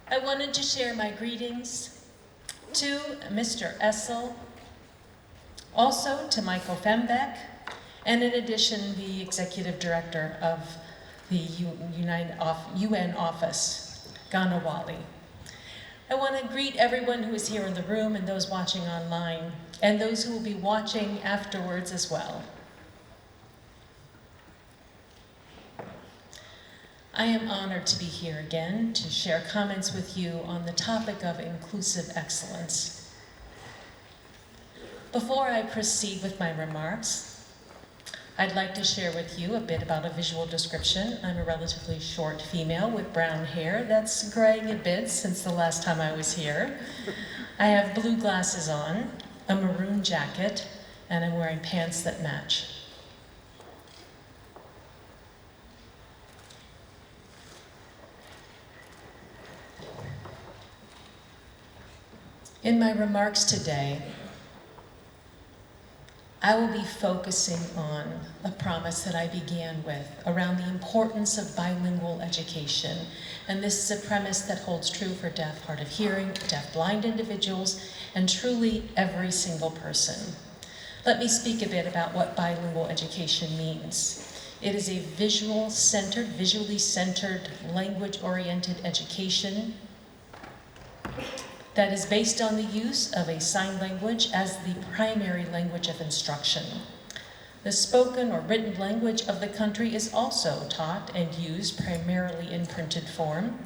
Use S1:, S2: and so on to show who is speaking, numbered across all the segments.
S1: I wanted to share my greetings to Mr. Essel, also to Michael Fembeck, and in addition, the Executive Director of the UN Office, Ganawali. I want to greet everyone who is here in the room and those watching online, and those who will be watching afterwards as well. I am honored to be here again to share comments with you on the topic of inclusive excellence. Before I proceed with my remarks, I'd like to share with you a bit about a visual description. I'm a relatively short female with brown hair that's graying a bit since the last time I was here. I have blue glasses on, a maroon jacket, and I'm wearing pants that match. In my remarks today, I will be focusing on a promise that I began with around the importance of bilingual education. And this is a premise that holds true for deaf, hard of hearing, deaf-blind individuals, and truly every single person. Let me speak a bit about what bilingual education means. It is a visually centered, language-oriented education that is based on the use of a sign language as the primary language of instruction. The spoken or written language of the country is also taught and used primarily in printed form.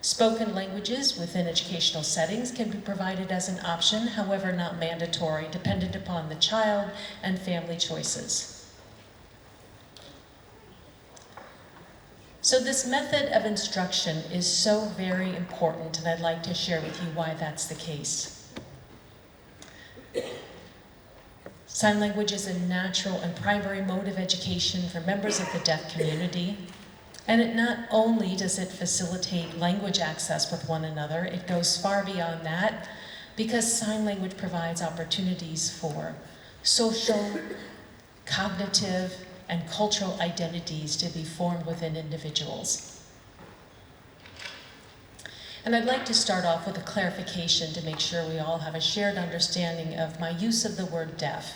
S1: Spoken languages within educational settings can be provided as an option, however not mandatory, dependent upon the child and family choices. So this method of instruction is so very important, and I'd like to share with you why that's the case. Sign language is a natural and primary mode of education for members of the deaf community, and it not only does it facilitate language access with one another, it goes far beyond that because sign language provides opportunities for social, cognitive, and cultural identities to be formed within individuals. And I'd like to start off with a clarification to make sure we all have a shared understanding of my use of the word deaf.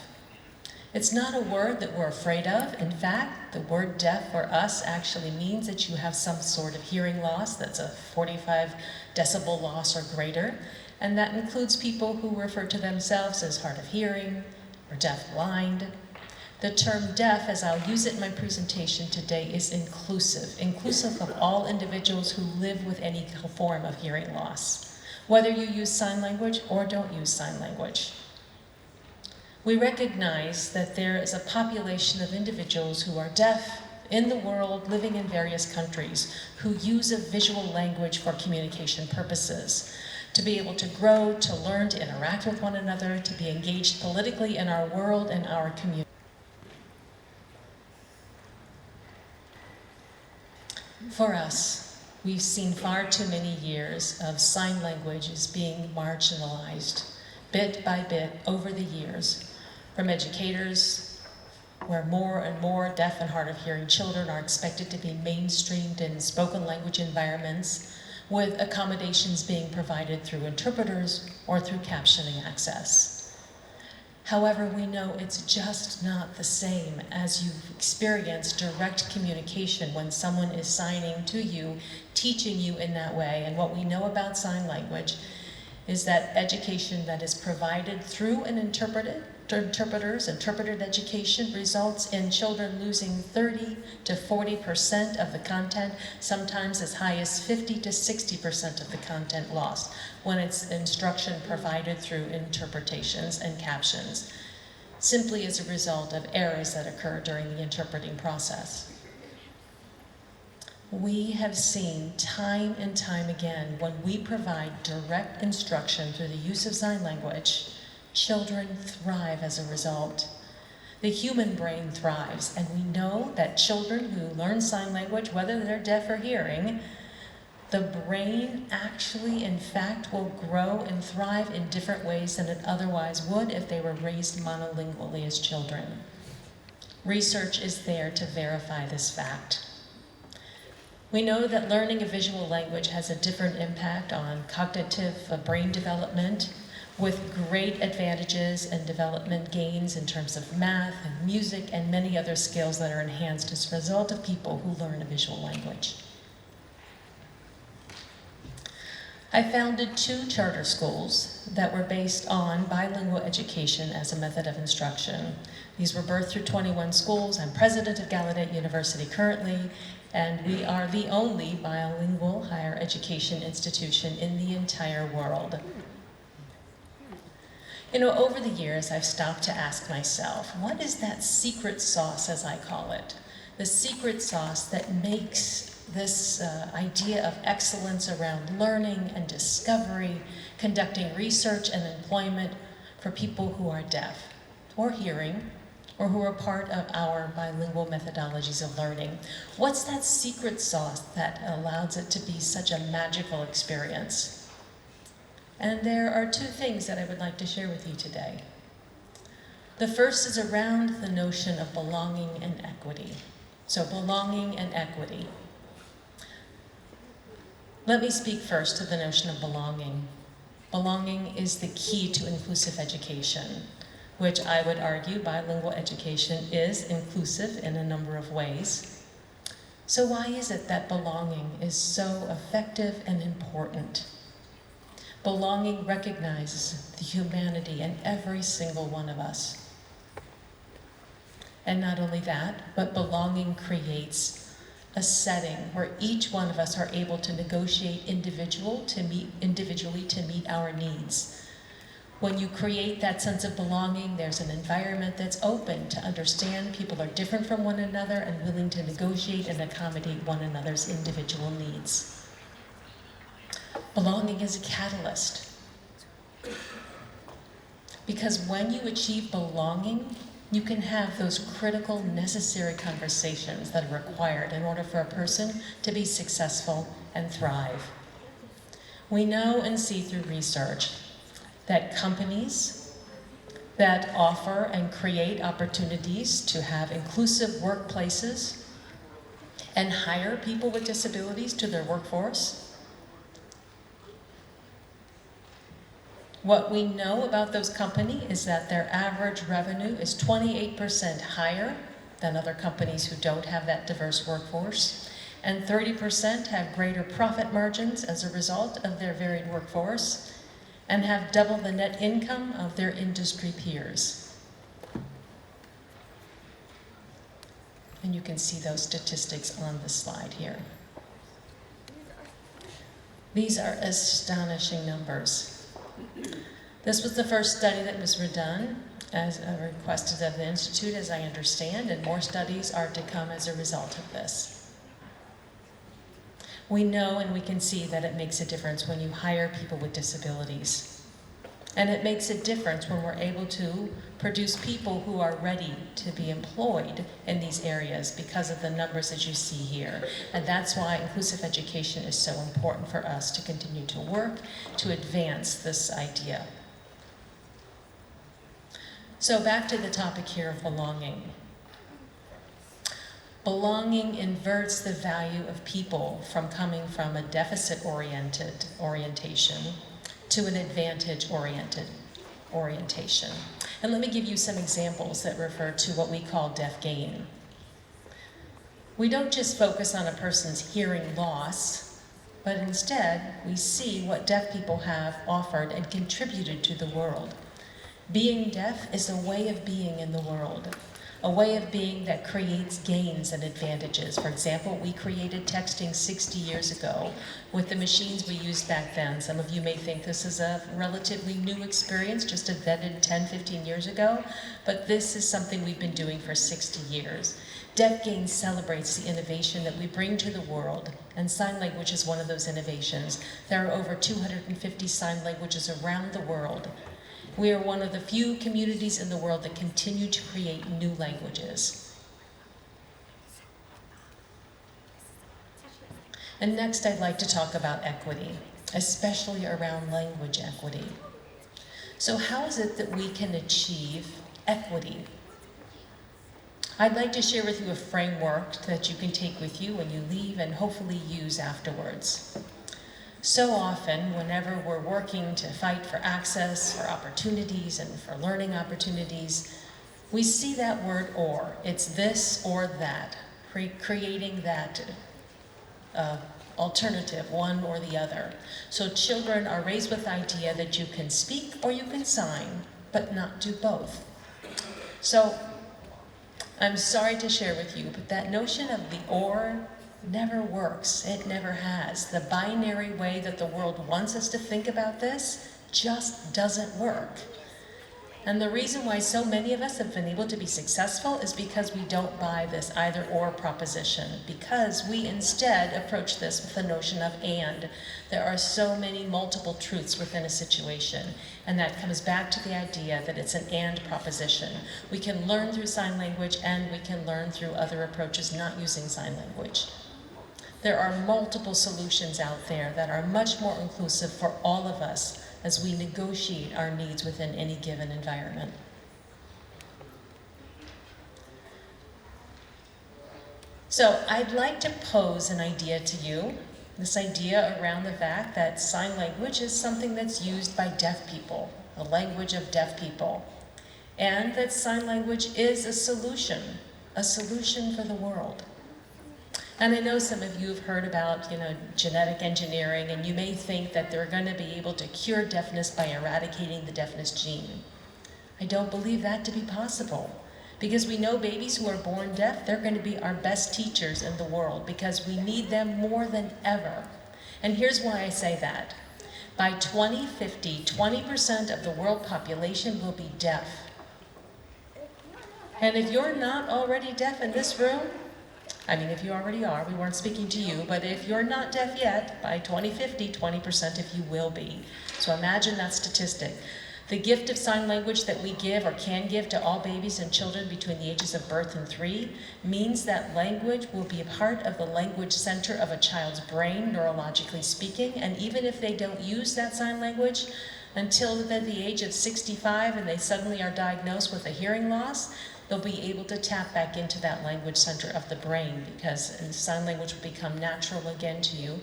S1: It's not a word that we're afraid of. In fact, the word deaf for us actually means that you have some sort of hearing loss that's a 45 decibel loss or greater, and that includes people who refer to themselves as hard of hearing or deaf-blind. The term deaf, as I'll use it in my presentation today, is inclusive of all individuals who live with any form of hearing loss, whether you use sign language or don't use sign language. We recognize that there is a population of individuals who are deaf in the world, living in various countries, who use a visual language for communication purposes, to be able to grow, to learn, to interact with one another, to be engaged politically in our world and our community. For us, we've seen far too many years of sign languages being marginalized, bit by bit, over the years, from educators, where more and more deaf and hard of hearing children are expected to be mainstreamed in spoken language environments, with accommodations being provided through interpreters or through captioning access. However, we know it's just not the same as you experience direct communication when someone is signing to you, teaching you in that way. And what we know about sign language is that education that is provided through an interpreted education results in children losing 30 to 40% of the content, sometimes as high as 50 to 60% of the content lost when it's instruction provided through interpretations and captions, simply as a result of errors that occur during the interpreting process. We have seen time and time again, when we provide direct instruction through the use of sign language, children thrive as a result. The human brain thrives, and we know that children who learn sign language, whether they're deaf or hearing, the brain actually, in fact, will grow and thrive in different ways than it otherwise would if they were raised monolingually as children. Research is there to verify this fact. We know that learning a visual language has a different impact on cognitive brain development, with great advantages and development gains in terms of math and music and many other skills that are enhanced as a result of people who learn a visual language. I founded 2 charter schools that were based on bilingual education as a method of instruction. These were birth through 21 schools. I'm president of Gallaudet University currently, and we are the only bilingual higher education institution in the entire world. You know, over the years, I've stopped to ask myself, what is that secret sauce, as I call it? The secret sauce that makes this idea of excellence around learning and discovery, conducting research and employment for people who are deaf or hearing, or who are part of our bilingual methodologies of learning. What's that secret sauce that allows it to be such a magical experience? And there are 2 things that I would like to share with you today. The first is around the notion of belonging and equity. So belonging and equity. Let me speak first to the notion of belonging. Belonging is the key to inclusive education, which I would argue bilingual education is inclusive in a number of ways. So why is it that belonging is so effective and important? Belonging recognizes the humanity in every single one of us. And not only that, but belonging creates a setting where each one of us are able to negotiate individually to meet our needs. When you create that sense of belonging, there's an environment that's open to understand people are different from one another and willing to negotiate and accommodate one another's individual needs. Belonging is a catalyst. Because when you achieve belonging, you can have those critical, necessary conversations that are required in order for a person to be successful and thrive. We know and see through research that companies that offer and create opportunities to have inclusive workplaces and hire people with disabilities to their workforce, what we know about those companies is that their average revenue is 28% higher than other companies who don't have that diverse workforce, and 30% have greater profit margins as a result of their varied workforce, and have double the net income of their industry peers. And you can see those statistics on the slide here. These are astonishing numbers. This was the first study that was redone as requested of the Institute, as I understand, and more studies are to come as a result of this. We know and we can see that it makes a difference when you hire people with disabilities. And it makes a difference when we're able to produce people who are ready to be employed in these areas because of the numbers that you see here. And that's why inclusive education is so important for us to continue to work to advance this idea. So back to the topic here of belonging. Belonging inverts the value of people from coming from a deficit-oriented orientation to an advantage-oriented orientation. And let me give you some examples that refer to what we call deaf gain. We don't just focus on a person's hearing loss, but instead we see what deaf people have offered and contributed to the world. Being deaf is a way of being in the world, a way of being that creates gains and advantages. For example, we created texting 60 years ago with the machines we used back then. Some of you may think this is a relatively new experience, just invented 10, 15 years ago, but this is something we've been doing for 60 years. Deaf Gain celebrates the innovation that we bring to the world, and sign language is one of those innovations. There are over 250 sign languages around the world. We are one of the few communities in the world that continue to create new languages. And next, I'd like to talk about equity, especially around language equity. So how is it that we can achieve equity? I'd like to share with you a framework that you can take with you when you leave and hopefully use afterwards. So often, whenever we're working to fight for access, for opportunities, and for learning opportunities, we see that word or. It's this or that, creating that alternative, one or the other. So children are raised with the idea that you can speak or you can sign, but not do both. So I'm sorry to share with you, but that notion of the or never works. It never has. The binary way that the world wants us to think about this just doesn't work. And the reason why so many of us have been able to be successful is because we don't buy this either or proposition, because we instead approach this with the notion of and. There are so many multiple truths within a situation, and that comes back to the idea that it's an and proposition. We can learn through sign language and we can learn through other approaches not using sign language. There are multiple solutions out there that are much more inclusive for all of us as we negotiate our needs within any given environment. So I'd like to pose an idea to you, this idea around the fact that sign language is something that's used by deaf people, the language of deaf people, and that sign language is a solution for the world. And I know some of you have heard about, genetic engineering, and you may think that they're going to be able to cure deafness by eradicating the deafness gene. I don't believe that to be possible, because we know babies who are born deaf, they're going to be our best teachers in the world, because we need them more than ever. And here's why I say that. By 2050, 20% of the world population will be deaf. And if you're not already deaf in this room, if you already are, we weren't speaking to you, but if you're not deaf yet, by 2050, 20% of you will be. So imagine that statistic. The gift of sign language that we give or can give to all babies and children between the ages of birth and 3 means that language will be a part of the language center of a child's brain, neurologically speaking, and even if they don't use that sign language until the age of 65 and they suddenly are diagnosed with a hearing loss, they'll be able to tap back into that language center of the brain, because sign language will become natural again to you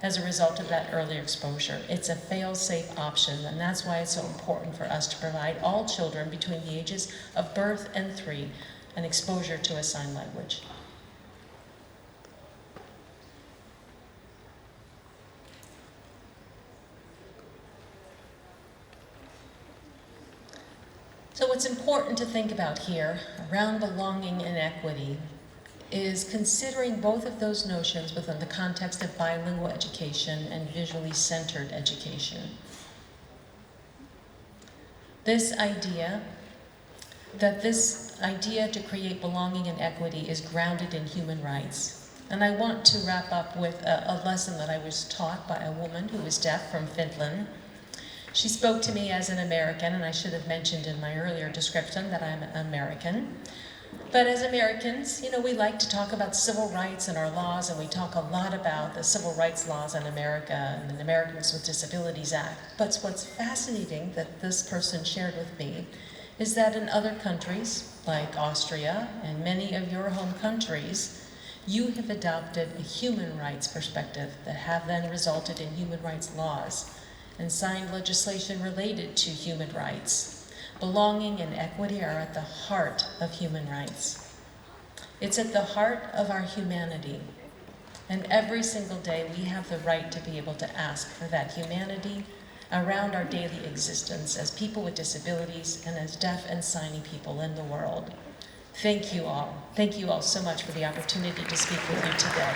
S1: as a result of that earlier exposure. It's a fail-safe option, and that's why it's so important for us to provide all children between the ages of birth and 3 an exposure to a sign language. So what's important to think about here around belonging and equity is considering both of those notions within the context of bilingual education and visually centered education. This idea to create belonging and equity is grounded in human rights. And I want to wrap up with a lesson that I was taught by a woman who was deaf from Finland. She spoke to me as an American, and I should have mentioned in my earlier description that I'm American. But as Americans, we like to talk about civil rights and our laws, and we talk a lot about the civil rights laws in America and the Americans with Disabilities Act. But what's fascinating that this person shared with me is that in other countries, like Austria and many of your home countries, you have adopted a human rights perspective that have then resulted in human rights laws and signed legislation related to human rights. Belonging and equity are at the heart of human rights. It's at the heart of our humanity. And every single day we have the right to be able to ask for that humanity around our daily existence as people with disabilities and as deaf and signing people in the world. Thank you all. Thank you all so much for the opportunity to speak with you today.